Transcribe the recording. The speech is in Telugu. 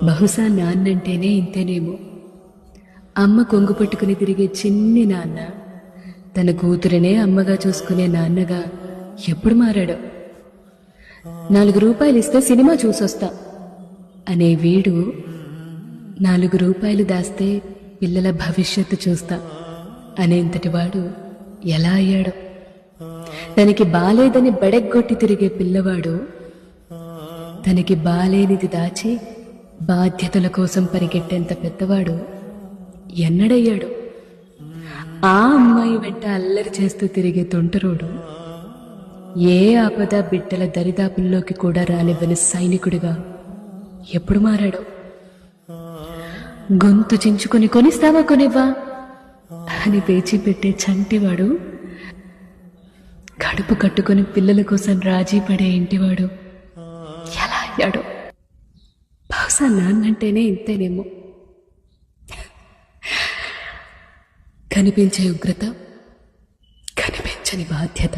బహుశా నాన్నంటేనే ఇంతేనేమో. అమ్మ కొంగు పట్టుకుని తిరిగే చిన్ని నాన్న తన కూతురినే అమ్మగా చూసుకునే నాన్నగా ఎప్పుడు మారాడో. 4 రూపాయలు ఇస్తే సినిమా చూసొస్తా అనే వీడు 4 రూపాయలు దాస్తే పిల్లల భవిష్యత్తు చూస్తా అనేంతటి వాడు ఎలా అయ్యాడో. తనకి బాలేదని బడెగ్గొట్టి తిరిగే పిల్లవాడు తనకి బాలేనిది దాచి బాధ్యతల కోసం పరిగెట్టేంత పెద్దవాడు ఎన్నడయ్యాడు. ఆ అమ్మాయి వెంట అల్లరి చేస్తూ తిరిగే తొంటరోడు ఏ ఆపద బిడ్డల దరిదాపుల్లోకి కూడా రానివ్వని సైనికుడిగా ఎప్పుడు మారాడో. గొంతు చించుకొని కొనిస్తావా కొనివ్వా అని పేచి పెట్టే చంటివాడు కడుపు కట్టుకుని పిల్లల కోసం రాజీ పడే ఇంటివాడు ఎలా అయ్యాడో. బహుశా నాన్నంటేనే ఇంతేనేమో. కనిపించే ఉగ్రత, కనిపించని బాధ్యత.